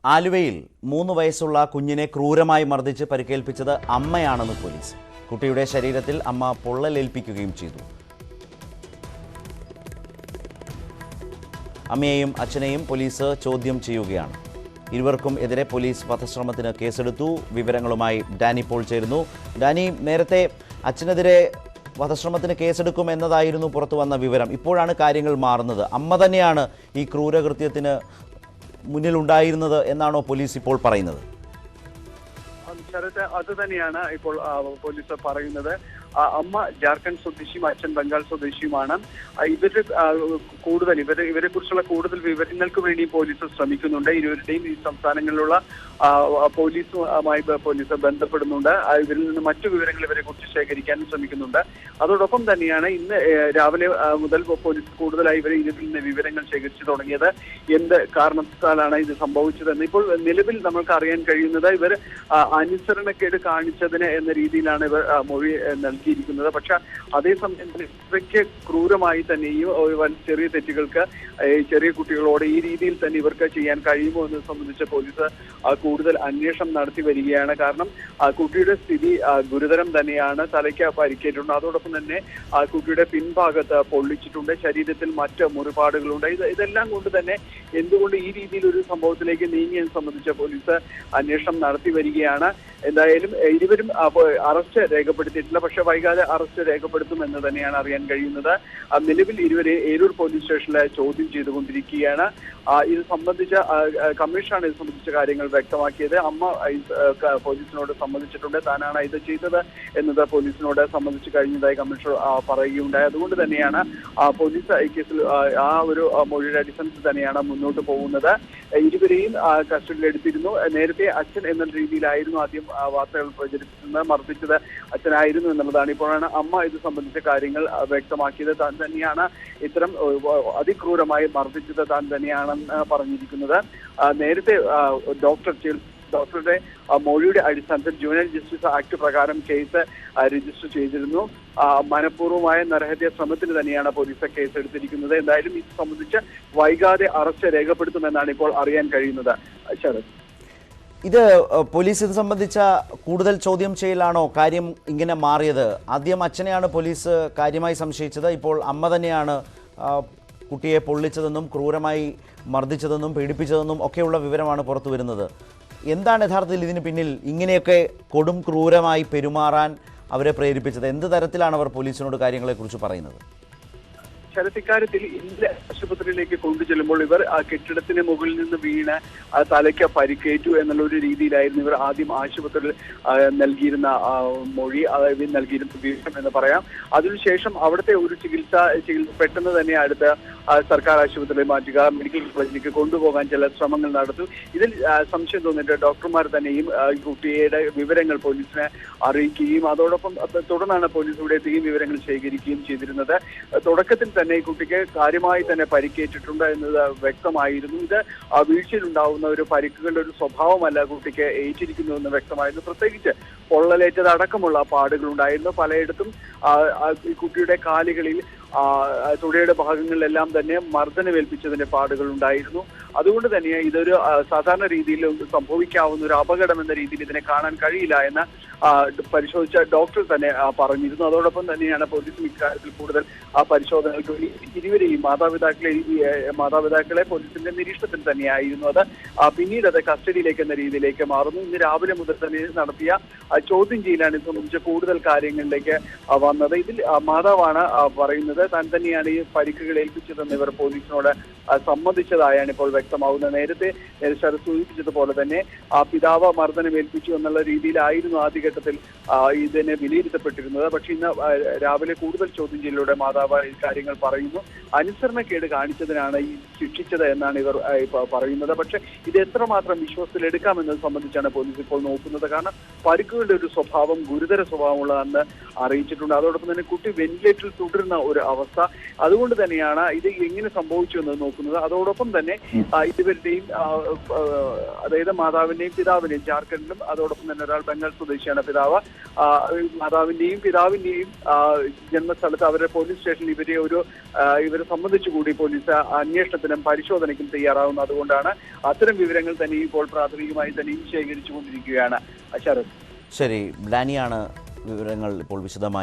ആലുവയിൽ 3 വയസ്സുള്ള കുഞ്ഞിനെ ക്രൂരമായി മർദ്ദിച്ച് പരിക്കേൽപ്പിച്ചത് അമ്മയാണെന്ന് പോലീസ്. കുട്ടിയുടെ ശരീരത്തിൽ അമ്മ പൊള്ളലേൽപ്പിക്കുകയും ചെയ്തു. അമ്മയെയും അച്ഛനെയും പോലീസ് ചോദ്യം ചെയ്യുകയാണ്. ഇരുവർക്കും എതിരെ പോലീസ് വധശ്രമത്തിന് കേസെടുത്തു. വിവരങ്ങളുമായി ഡാനി പോൾ ചേരുന്നു. ഡാനി, നേരത്തെ അച്ഛനെതിരെ വധശ്രമത്തിന് കേസെടുക്കും എന്നതായിരുന്നു പുറത്തു വന്ന വിവരം. ഇപ്പോഴാണ് കാര്യങ്ങൾ മാറുന്നത്. അമ്മ തന്നെയാണ് ഈ ക്രൂരകൃത്യത്തിന് മുന്നിലുണ്ടായിരുന്നത് എന്നാണോ പോലീസ് ഇപ്പോൾ പറയുന്നത്? ശരത്, അത് തന്നെയാണ് ഇപ്പോൾ പോലീസ് പറയുന്നത്. അമ്മ ജാർഖണ്ഡ് സ്വദേശിയും അച്ഛൻ ബംഗാൾ സ്വദേശിയുമാണ്. ഇവരെ കുറിച്ചുള്ള കൂടുതൽ വിവരങ്ങൾക്ക് വേണ്ടി പോലീസ് ശ്രമിക്കുന്നുണ്ട്. ഇരുവരുടെയും ഈ സംസ്ഥാനങ്ങളിലുള്ള പോലീസുമായി പോലീസ് ബന്ധപ്പെടുന്നുണ്ട്. ഇവരിൽ നിന്ന് മറ്റു വിവരങ്ങൾ ഇവരെ കുറിച്ച് ശേഖരിക്കാനും ശ്രമിക്കുന്നുണ്ട്. അതോടൊപ്പം തന്നെയാണ് ഇന്ന് രാവിലെ മുതൽ പോലീസ് കൂടുതലായി ഇതിൽ നിന്ന് വിവരങ്ങൾ ശേഖരിച്ചു തുടങ്ങിയത്. എന്ത് കാരണത്താലാണ് ഇത് സംഭവിച്ചതെന്ന് ഇപ്പോൾ നിലവിൽ നമ്മൾക്ക് അറിയാൻ കഴിയുന്നത്, ഇവർ അനുസരണക്കേട് കാണിച്ചതിന് എന്ന രീതിയിലാണ് ഇവർ മൊഴി നൽകിയിരിക്കുന്നത്. പക്ഷെ അതേസമയം ഇവയ്ക്ക് ക്രൂരമായി തന്നെയും ചെറിയ തെറ്റുകൾക്ക് ചെറിയ കുട്ടികളോട് ഈ രീതിയിൽ തന്നെ ഇവർക്ക് ചെയ്യാൻ കഴിയുമോ എന്ന് സംബന്ധിച്ച് പോലീസ് കൂടുതൽ അന്വേഷണം നടത്തി വരികയാണ്. കാരണം കുട്ടിയുടെ സ്ഥിതി ഗുരുതരം തന്നെയാണ്. തലയ്ക്ക് പരിക്കേറ്റിട്ടുണ്ട്. അതോടൊപ്പം തന്നെ കുട്ടിയുടെ പിൻഭാഗത്ത് പൊള്ളിച്ചിട്ടുണ്ട്. ശരീരത്തിൽ മറ്റ് മുറിപ്പാടുകളുണ്ട്. ഇതെല്ലാം കൊണ്ട് തന്നെ എന്തുകൊണ്ട് ഈ രീതിയിൽ ഒരു സംഭവത്തിലേക്ക് നീങ്ങിയെന്ന് സംബന്ധിച്ച് പോലീസ് അന്വേഷണം നടത്തി വരികയാണ്. എന്തായാലും ഇരുവരും അറസ്റ്റ് രേഖപ്പെടുത്തിയിട്ടില്ല. പക്ഷെ വൈകാതെ അറസ്റ്റ് രേഖപ്പെടുത്തുമെന്ന് തന്നെയാണ് അറിയാൻ കഴിയുന്നത്. നിലവിൽ ഇരുവരെ ഏരൂർ പോലീസ് സ്റ്റേഷനിൽ ചോദ്യം ചെയ്തുകൊണ്ടിരിക്കുകയാണ്. ഇത് സംബന്ധിച്ച കമ്മീഷനാണ് ഇത് സംബന്ധിച്ച കാര്യങ്ങൾ വ്യക്തമാക്കിയത്. അമ്മ പോലീസിനോട് സമ്മതിച്ചിട്ടുണ്ട്, താനാണ് ഇത് ചെയ്തത് എന്നത് പോലീസിനോട് സമ്മതിച്ചു കഴിഞ്ഞതായി കമ്മീഷണർ പറയുകയുണ്ടായി. അതുകൊണ്ട് തന്നെയാണ് പോലീസ് ഈ കേസിൽ ആ ഒരു മൊഴിയുടെ അടിസ്ഥാനത്തിൽ തന്നെയാണ് മുന്നോട്ട് പോകുന്നത്. ഇരുവരെയും കസ്റ്റഡിയിലെടുത്തിരുന്നു. നേരത്തെ അച്ഛൻ എന്ന രീതിയിലായിരുന്നു ആദ്യം വാർത്തകൾ പ്രചരിപ്പിക്കുന്നത്. മർദ്ദിച്ചത് അച്ഛനായിരുന്നു എന്നുള്ളതാണ്. ഇപ്പോഴാണ് അമ്മ ഇത് സംബന്ധിച്ച കാര്യങ്ങൾ വ്യക്തമാക്കിയത്. താൻ തന്നെയാണ് ഇത്തരം അതിക്രൂരമായി മർദ്ദിച്ചത് താൻ തന്നെയാണെന്ന് പറഞ്ഞിരിക്കുന്നത്. നേരത്തെ ഡോക്ടറുടെ മൊഴിയുടെ അടിസ്ഥാനത്തിൽ ജുവനൈൽ ജസ്റ്റിസ് ആക്ട് പ്രകാരം കേസ് രജിസ്റ്റർ ചെയ്തിരുന്നു. മനഃപൂർവ്വമായ നരഹത്യ ശ്രമത്തിന് തന്നെയാണ് പോലീസ് കേസ് എടുത്തിരിക്കുന്നത്. എന്തായാലും ഇത് സംബന്ധിച്ച് വൈകാതെ അറസ്റ്റ് രേഖപ്പെടുത്തുമെന്നാണ് ഇപ്പോൾ അറിയാൻ കഴിയുന്നത്. ശരത്, ഇത് പോലീസ് ഇത് സംബന്ധിച്ച കൂടുതൽ ചോദ്യം ചെയ്യലാണോ കാര്യം ഇങ്ങനെ മാറിയത്? ആദ്യം അച്ഛനെയാണ് പോലീസ് കാര്യമായി സംശയിച്ചത്. ഇപ്പോൾ അമ്മ തന്നെയാണ് കുട്ടിയെ പൊള്ളിച്ചതെന്നും ക്രൂരമായി മർദ്ദിച്ചതെന്നും പീഡിപ്പിച്ചതെന്നും ഒക്കെയുള്ള വിവരമാണ് പുറത്തു വരുന്നത്. എന്താണ് യഥാർത്ഥത്തിൽ ഇതിന് പിന്നിൽ ഇങ്ങനെയൊക്കെ കൊടും ക്രൂരമായി പെരുമാറാൻ അവരെ പ്രേരിപ്പിച്ചത്? എന്ത് തരത്തിലാണ് അവർ പോലീസിനോട് കാര്യങ്ങളെക്കുറിച്ച് പറയുന്നത്? ഇക്കാര്യത്തിൽ ഇന്നലെ ആശുപത്രിയിലേക്ക് കൊണ്ടുചെല്ലുമ്പോൾ ഇവർ ആ കെട്ടിടത്തിന് മുകളിൽ നിന്ന് വീണ് തലയ്ക്ക് പരിക്കേറ്റു എന്നുള്ള ഒരു രീതിയിലായിരുന്നു ഇവർ ആദ്യം ആശുപത്രിയിൽ നൽകിയിരുന്ന മൊഴി, അതായത് നൽകിയിരുന്ന വിവരം എന്ന് പറയാം. അതിനുശേഷം അവിടുത്തെ ഒരു ചികിത്സ പെട്ടെന്ന് തന്നെ അടുത്ത സർക്കാർ ആശുപത്രിയിൽ മാറ്റുക, മെഡിക്കൽ കോളേജിലേക്ക് കൊണ്ടുപോകാൻ ചില ശ്രമങ്ങൾ നടത്തും. ഇതിൽ സംശയം തോന്നിയിട്ട് ഡോക്ടർമാർ തന്നെയും കുട്ടിയുടെ വിവരങ്ങൾ പോലീസിനെ അറിയിക്കുകയും അതോടൊപ്പം തുടർന്നാണ് പോലീസ് ഇവിടെ എത്തുകയും വിവരങ്ങൾ ശേഖരിക്കുകയും ചെയ്തിരുന്നത്. തുടക്കത്തിൽ തന്നെ ഈ കുട്ടിക്ക് കാര്യമായി തന്നെ പരിക്കേറ്റിട്ടുണ്ട് എന്നത് വ്യക്തമായിരുന്നു. ഇത് വീഴ്ചയിലുണ്ടാവുന്ന ഒരു പരിക്കുകളുടെ ഒരു സ്വഭാവമല്ല കുട്ടിക്ക് ഏറ്റിരിക്കുന്നു എന്ന് വ്യക്തമായിരുന്നു. പ്രത്യേകിച്ച് പൊള്ളലേറ്റത് അടക്കമുള്ള പാടുകൾ ഉണ്ടായിരുന്നു. പലയിടത്തും ഈ കുട്ടിയുടെ കാലുകളിൽ തുടയുടെ ഭാഗങ്ങളിലെല്ലാം തന്നെ മർദ്ദനമേൽപ്പിച്ചതിന്റെ പാടുകൾ ഉണ്ടായിരുന്നു. അതുകൊണ്ട് തന്നെ ഇതൊരു സാധാരണ രീതിയിൽ സംഭവിക്കാവുന്ന ഒരു അപകടം എന്ന രീതിയിൽ ഇതിനെ കാണാൻ കഴിയില്ല എന്ന് പരിശോധിച്ച ഡോക്ടർ തന്നെ പറഞ്ഞിരുന്നു. അതോടൊപ്പം തന്നെയാണ് പോലീസ് ഇക്കാര്യത്തിൽ കൂടുതൽ പരിശോധനകൾക്ക് വേണ്ടി ഇരുവരെയും മാതാപിതാക്കളെ പോലീസിന്റെ നിരീക്ഷണത്തിൽ തന്നെയായിരുന്നു. അത് പിന്നീട് അത് കസ്റ്റഡിയിലേക്ക് എന്ന രീതിയിലേക്ക് മാറുന്നു. ഇന്ന് രാവിലെ മുതൽ തന്നെ നടത്തിയ ചോദ്യം ചെയ്യലാണ് ഇത് സംബന്ധിച്ച് കൂടുതൽ കാര്യങ്ങളിലേക്ക് വന്നത്. ഇതിൽ മാതാവാണ് പറയുന്നത് താൻ തന്നെയാണ് ഈ പരിക്കുകൾ ഏൽപ്പിച്ചതെന്ന് ഇവർ പോലീസിനോട് സമ്മതിച്ചതായാണ് ഇപ്പോൾ വ്യക്തമാവുന്നത്. നേരത്തെ ശരത് സൂചിപ്പിച്ചതുപോലെ തന്നെ പിതാവ് മർദ്ദനമേൽപ്പിച്ചു എന്നുള്ള രീതിയിലായിരുന്നു ആദ്യഘട്ടത്തിൽ ഇതിനെ വിലയിരുത്തപ്പെട്ടിരുന്നത്. പക്ഷെ ഇന്ന് രാവിലെ കൂടുതൽ ചോദ്യം ചെയ്യലിലൂടെ മാതാവ് ഈ കാര്യങ്ങൾ പറയുന്നു. അനുസരണക്കേട് കാണിച്ചതിനാണ് ഈ ശിക്ഷിച്ചത് എന്നാണ് ഇവർ പറയുന്നത്. പക്ഷെ ഇത് എത്രമാത്രം വിശ്വാസത്തിലെടുക്കാമെന്നത് സംബന്ധിച്ചാണ് പോലീസ് ഇപ്പോൾ നോക്കുന്നത്. കാരണം പരിക്കുകളുടെ ഒരു സ്വഭാവം ഗുരുതര സ്വഭാവമുള്ളതെന്ന് അറിയിച്ചിട്ടുണ്ട്. അതോടൊപ്പം തന്നെ കുട്ടി വെന്റിലേറ്ററിൽ തുടരുന്ന ഒരു അവസ്ഥ. അതുകൊണ്ട് തന്നെയാണ് ഇത് എങ്ങനെ സംഭവിച്ചു എന്നത് നോക്കുന്നത്. അതോടൊപ്പം തന്നെ ഇരുവരുടെയും അതായത് മാതാവിന്റെയും പിതാവിന്റെയും ജാർഖണ്ഡിലും, അതോടൊപ്പം തന്നെ ഒരാൾ ബംഗാൾ സ്വദേശിയാണ് പിതാവ്. മാതാവിന്റെയും പിതാവിന്റെയും ജന്മസ്ഥലത്ത് അവരുടെ പോലീസ് സ്റ്റേഷനിൽ ഇവരെ സംബന്ധിച്ചുകൂടി പോലീസ് അന്വേഷണത്തിനും പരിശോധനയ്ക്കും തയ്യാറാവുന്നത്. അതുകൊണ്ടാണ് അത്തരം വിവരങ്ങൾ തന്നെ ഇപ്പോൾ പ്രാഥമികമായി തന്നെയും ശേഖരിച്ചുകൊണ്ടിരിക്കുകയാണ്. ശരത്. ശരി, ഡാനിയാണ് വിവരങ്ങൾ ഇപ്പോൾ വിശദമായി